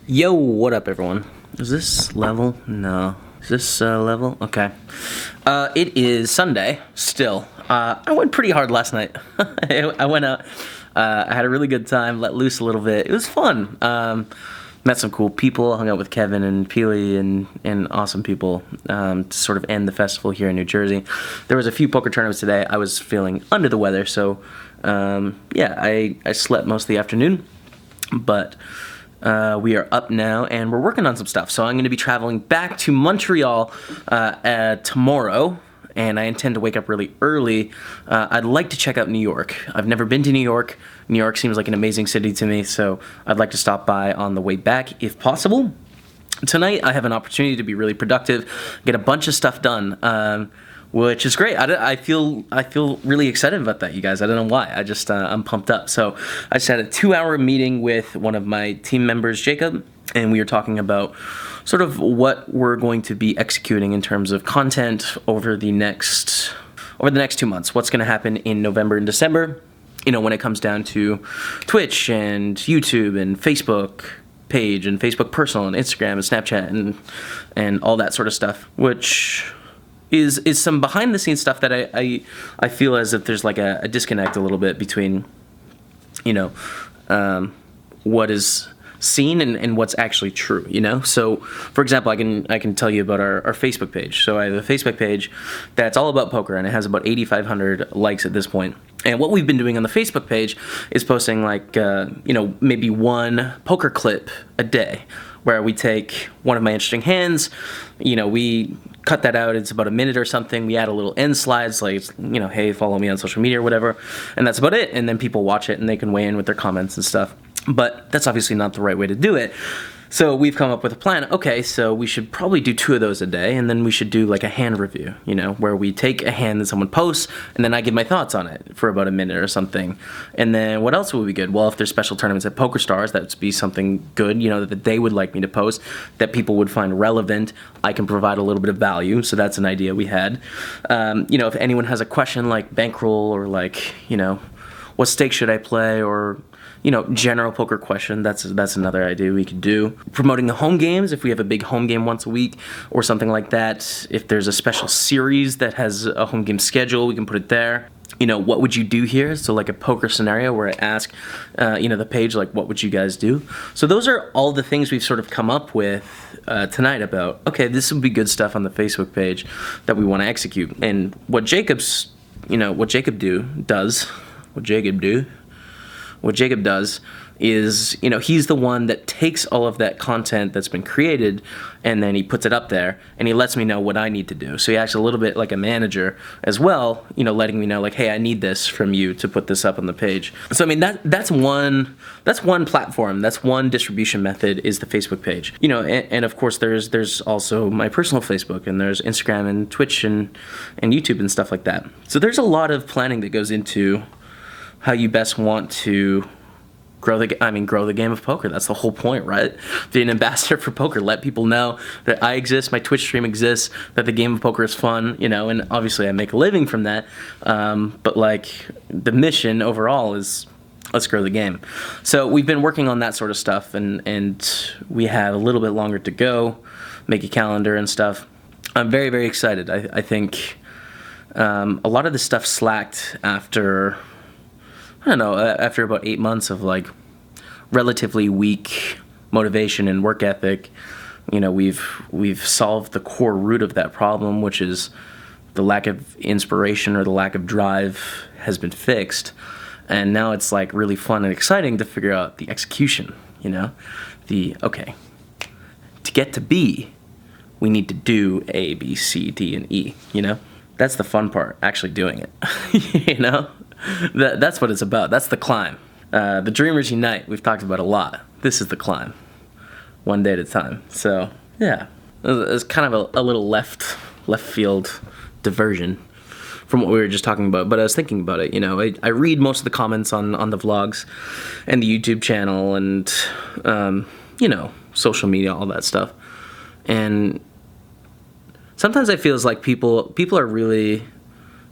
Yo, what up, everyone? Is this level? No. Is this level? Okay. It is Sunday, still. I went pretty hard last night. I went out. I had a really good time, let loose a little bit. It was fun. Met some cool people, hung out with Kevin and Peely and awesome people to sort of end the festival here in New Jersey. There was a few poker tournaments today. I was feeling under the weather, so I slept most of the afternoon. But we are up now, and we're working on some stuff. So I'm going to be traveling back to Montreal tomorrow, and I intend to wake up really early. I'd like to check out New York. I've never been to New York. New York seems like an amazing city to me, so I'd like to stop by on the way back if possible. Tonight, I have an opportunity to be really productive, get a bunch of stuff done, which is great. I feel really excited about that, you guys. I don't know why. I'm pumped up. So I just had a 2-hour meeting with one of my team members, Jacob, and we were talking about sort of what we're going to be executing in terms of content over the next 2 months. What's going to happen in November and December, when it comes down to Twitch and YouTube and Facebook page and Facebook personal and Instagram and Snapchat and all that sort of stuff, which is some behind the scenes stuff that I feel as if there's like a disconnect a little bit between what is seen and what's actually true, So, for example, I can tell you about our Facebook page. So I have a Facebook page that's all about poker, and it has about 8,500 likes at this point. And what we've been doing on the Facebook page is posting maybe one poker clip a day, where we take one of my interesting hands, we cut that out, it's about a minute or something, we add a little end slides, like, hey, follow me on social media or whatever, and that's about it, and then people watch it and they can weigh in with their comments and stuff. But that's obviously not the right way to do it. So we've come up with a plan. Okay, so we should probably do 2 of those a day, and then we should do like a hand review, where we take a hand that someone posts, and then I give my thoughts on it for about a minute or something. And then what else would be good? Well, if there's special tournaments at Poker Stars, that would be something good, that they would like me to post, that people would find relevant. I can provide a little bit of value, so that's an idea we had. If anyone has a question like bankroll or like, what stake should I play, or general poker question, that's another idea we could do. Promoting the home games, if we have a big home game once a week or something like that. If there's a special series that has a home game schedule, we can put it there. What would you do here? So like a poker scenario where I ask, the page, like, what would you guys do? So those are all the things we've sort of come up with tonight about, okay, this would be good stuff on the Facebook page that we want to execute. And what Jacob does is, he's the one that takes all of that content that's been created, and then he puts it up there, and he lets me know what I need to do. So he acts a little bit like a manager as well, letting me know, like, hey, I need this from you to put this up on the page. So I mean, that's one platform, that's one distribution method, is the Facebook page. And of course there's also my personal Facebook, and there's Instagram and Twitch and YouTube and stuff like that. So there's a lot of planning that goes into how you best want to grow the game of poker. That's the whole point, right? Be an ambassador for poker. Let people know that I exist, my Twitch stream exists, that the game of poker is fun, and obviously I make a living from that. But like, the mission overall is, let's grow the game. So we've been working on that sort of stuff, and we have a little bit longer to go, make a calendar and stuff. I'm very, very excited. I think a lot of this stuff slacked after about 8 months of like relatively weak motivation and work ethic. We've solved the core root of that problem, which is the lack of inspiration or the lack of drive has been fixed. And now it's like really fun and exciting to figure out the execution, okay, to get to B, we need to do A, B, C, D, and E, That's the fun part, actually doing it, That's what it's about. That's the climb. The dreamers unite. We've talked about a lot. This is the climb, one day at a time. So yeah, it's kind of a little left field diversion from what we were just talking about. But I was thinking about it. I read most of the comments on the vlogs and the YouTube channel and social media, all that stuff. And sometimes I feel like people are really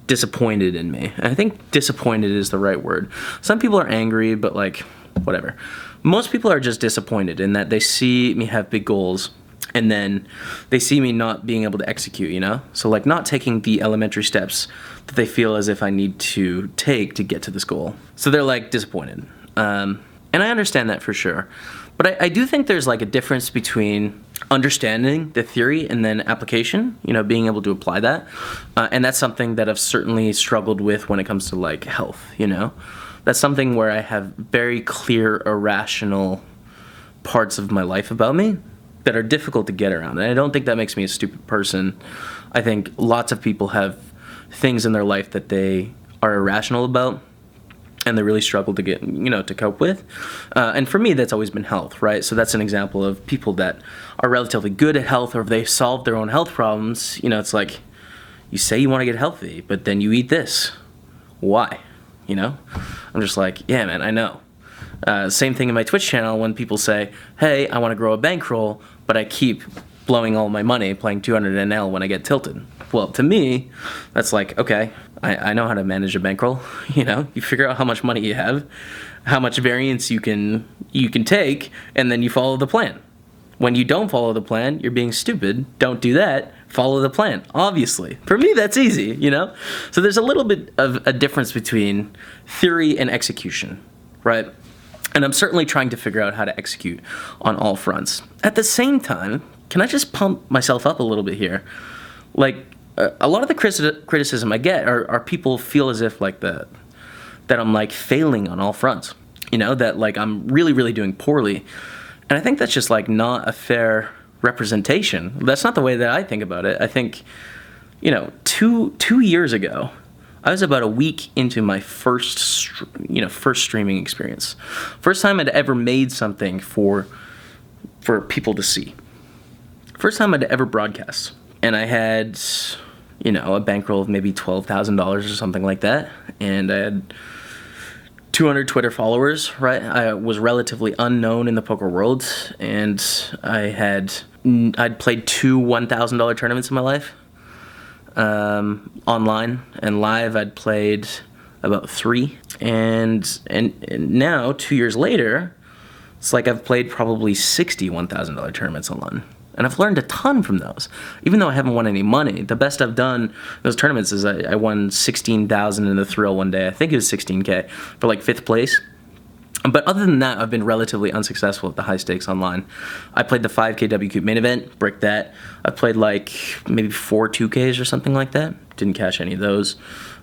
disappointed in me. And I think disappointed is the right word. Some people are angry, but like, whatever. Most people are just disappointed in that they see me have big goals and then they see me not being able to execute, you know? So like not taking the elementary steps that they feel as if I need to take to get to this goal. So they're like disappointed. And I understand that for sure. But I do think there's like a difference between understanding the theory and then application, you know, being able to apply that. And that's something that I've certainly struggled with when it comes to like health, you know? That's something where I have very clear, irrational parts of my life about me that are difficult to get around. And I don't think that makes me a stupid person. I think lots of people have things in their life that they are irrational about and they really struggle to get, you know, to cope with. And for me, that's always been health, right? So that's an example of people that are relatively good at health, or if they solve their own health problems, you know, it's like, you say you want to get healthy, but then you eat this. Why? You know? I'm just like, yeah, man, I know. Same thing in my Twitch channel when people say, hey, I want to grow a bankroll, but I keep blowing all my money playing 200 NL when I get tilted. Well, to me, that's like, okay, I know how to manage a bankroll. You know, you figure out how much money you have, how much variance you can take, and then you follow the plan. When you don't follow the plan, you're being stupid. Don't do that. Follow the plan, obviously. For me, that's easy, you know? So there's a little bit of a difference between theory and execution, right? And I'm certainly trying to figure out how to execute on all fronts. At the same time, can I just pump myself up a little bit here? Like, a lot of the criticism I get are people feel as if like that I'm like failing on all fronts, you know, that like I'm really, really doing poorly. And I think that's just like not a fair representation. That's not the way that I think about it. I think, you know, two years ago, I was about a week into my first streaming experience. First time I'd ever made something for people to see. First time I'd ever broadcast. And I had, you know, a bankroll of maybe $12,000 or something like that. And I had 200 Twitter followers, right? I was relatively unknown in the poker world. And I'd played 2 $1,000 tournaments in my life. Online and live, I'd played about 3. And now, 2 years later, it's like I've played probably 60 $1,000 tournaments online. And I've learned a ton from those. Even though I haven't won any money, the best I've done in those tournaments is I won $16,000 in the thrill one day. I think it was $16K for like 5th place. But other than that, I've been relatively unsuccessful at the high stakes online. I played the 5K W Cube main event, bricked that. I played like maybe 4 2Ks or something like that. Didn't cash any of those.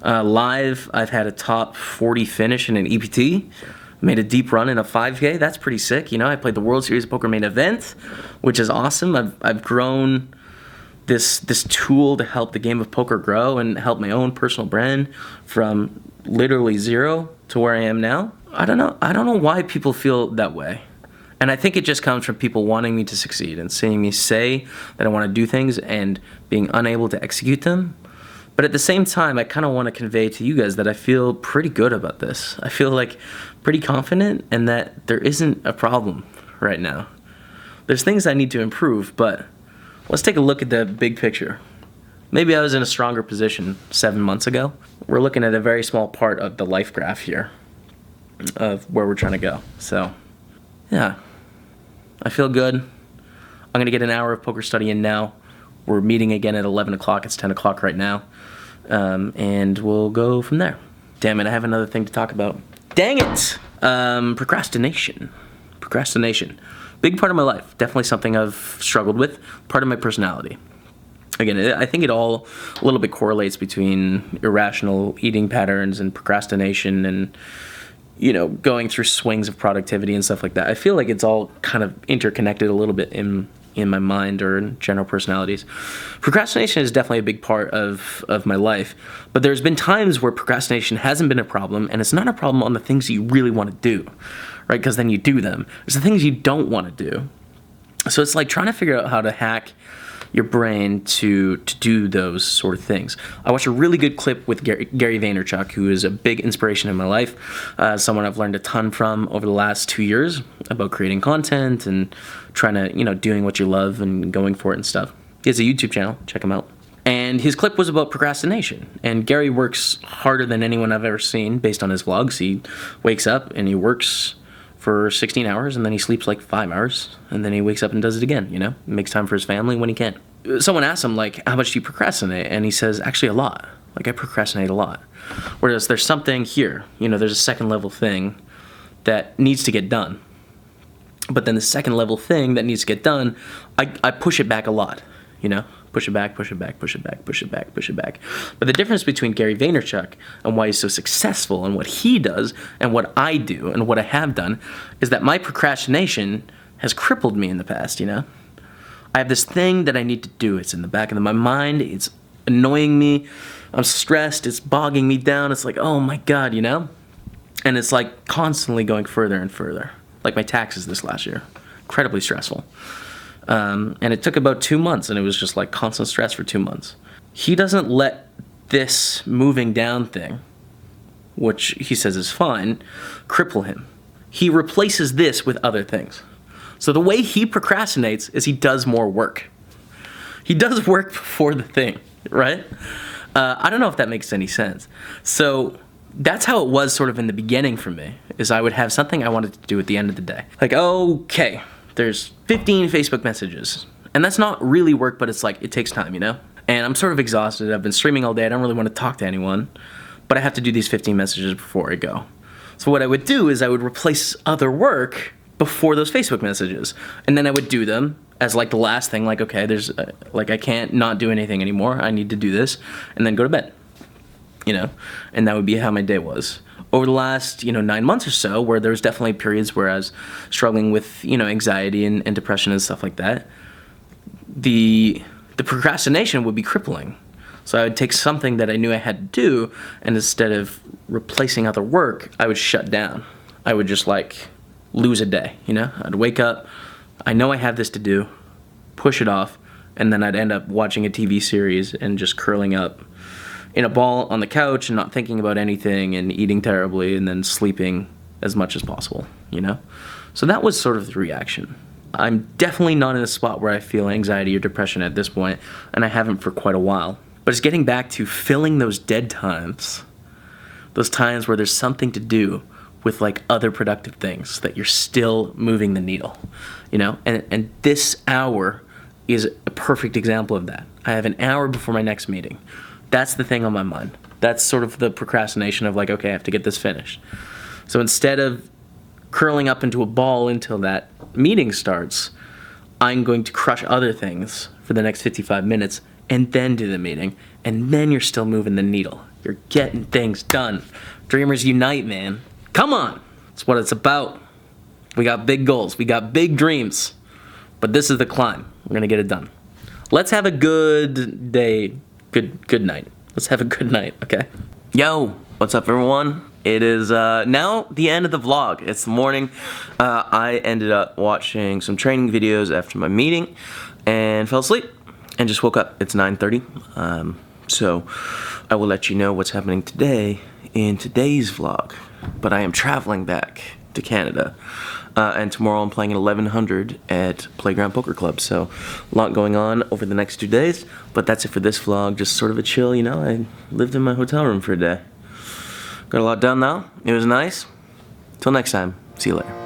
Live, I've had a top 40 finish in an EPT. Made a deep run in a 5K. That's pretty sick. You know, I played the World Series of Poker main event, which is awesome. I've grown this tool to help the game of poker grow and help my own personal brand from literally 0 to where I am now. I don't know why people feel that way. And I think it just comes from people wanting me to succeed and seeing me say that I want to do things and being unable to execute them. But at the same time, I kind of want to convey to you guys that I feel pretty good about this. I feel like pretty confident and that there isn't a problem right now. There's things I need to improve, but let's take a look at the big picture. Maybe I was in a stronger position 7 months ago. We're looking at a very small part of the life graph here of where we're trying to go. So, yeah, I feel good. I'm going to get an hour of poker study in now. We're meeting again at 11 o'clock. It's 10 o'clock right now. And we'll go from there. Damn it, I have another thing to talk about. Dang it! Procrastination. Big part of my life. Definitely something I've struggled with. Part of my personality. Again, I think it all a little bit correlates between irrational eating patterns and procrastination and, you know, going through swings of productivity and stuff like that. I feel like it's all kind of interconnected a little bit in my mind or in general personalities. Procrastination is definitely a big part of my life, but there's been times where procrastination hasn't been a problem, and it's not a problem on the things you really want to do, right? Because then you do them. It's the things you don't want to do. So it's like trying to figure out how to hack your brain to do those sort of things. I watched a really good clip with Gary Vaynerchuk, who is a big inspiration in my life, someone I've learned a ton from over the last 2 years about creating content and trying to, you know, doing what you love and going for it and stuff. He has a YouTube channel, check him out. And his clip was about procrastination. And Gary works harder than anyone I've ever seen based on his vlogs. He wakes up and he works for 16 hours, and then he sleeps like 5 hours, and then he wakes up and does it again, you know? Makes time for his family when he can. Someone asked him, like, how much do you procrastinate? And he says, actually a lot. Like, I procrastinate a lot. Whereas there's something here, you know, there's a second level thing that needs to get done. But then the second level thing that needs to get done, I push it back a lot, you know? Push it back, push it back, push it back, push it back, push it back. But the difference between Gary Vaynerchuk and why he's so successful and what he does and what I do and what I have done is that my procrastination has crippled me in the past, you know? I have this thing that I need to do. It's in the back of my mind. It's annoying me. I'm stressed. It's bogging me down. It's like, oh my God, you know? And it's like constantly going further and further. Like my taxes this last year. Incredibly stressful. And it took about 2 months, and it was just like constant stress for 2 months. He doesn't let this moving down thing, which he says is fine, cripple him. He replaces this with other things. So the way he procrastinates is he does more work. He does work before the thing, right? I don't know if that makes any sense. So that's how it was sort of in the beginning for me, is I would have something I wanted to do at the end of the day. Like, okay, there's 15 Facebook messages. And that's not really work, but it's like, it takes time, you know? And I'm sort of exhausted. I've been streaming all day. I don't really want to talk to anyone. But I have to do these 15 messages before I go. So what I would do is I would replace other work before those Facebook messages. And then I would do them as like the last thing, like, okay, there's, like, I can't not do anything anymore. I need to do this. And then go to bed, you know? And that would be how my day was. Over the last, 9 months or so, where there was definitely periods where I was struggling with, anxiety and depression and stuff like that, the procrastination would be crippling. So I would take something that I knew I had to do, and instead of replacing other work, I would shut down. I would just like lose a day, I'd wake up, I know I have this to do, push it off, and then I'd end up watching a TV series and just curling up in a ball on the couch and not thinking about anything and eating terribly and then sleeping as much as possible, So that was sort of the reaction. I'm definitely not in a spot where I feel anxiety or depression at this point, and I haven't for quite a while. But it's getting back to filling those dead times, those times where there's something to do with like other productive things that you're still moving the needle, And this hour is a perfect example of that. I have an hour before my next meeting. That's the thing on my mind. That's sort of the procrastination of like, okay, I have to get this finished. So instead of curling up into a ball until that meeting starts, I'm going to crush other things for the next 55 minutes and then do the meeting. And then you're still moving the needle. You're getting things done. Dreamers unite, man. Come on. That's what it's about. We got big goals. We got big dreams. But this is the climb. We're going to get it done. Let's have a good day. Good night. Let's have a good night, okay? Yo, what's up, everyone? It is now the end of the vlog. It's the morning. I ended up watching some training videos after my meeting and fell asleep and just woke up. It's 9:30. So I will let you know what's happening today in today's vlog. But I am traveling back to Canada. And tomorrow I'm playing at 1100 at Playground Poker Club. So a lot going on over the next 2 days. But that's it for this vlog. Just sort of a chill, I lived in my hotel room for a day. Got a lot done now. It was nice. Till next time. See you later.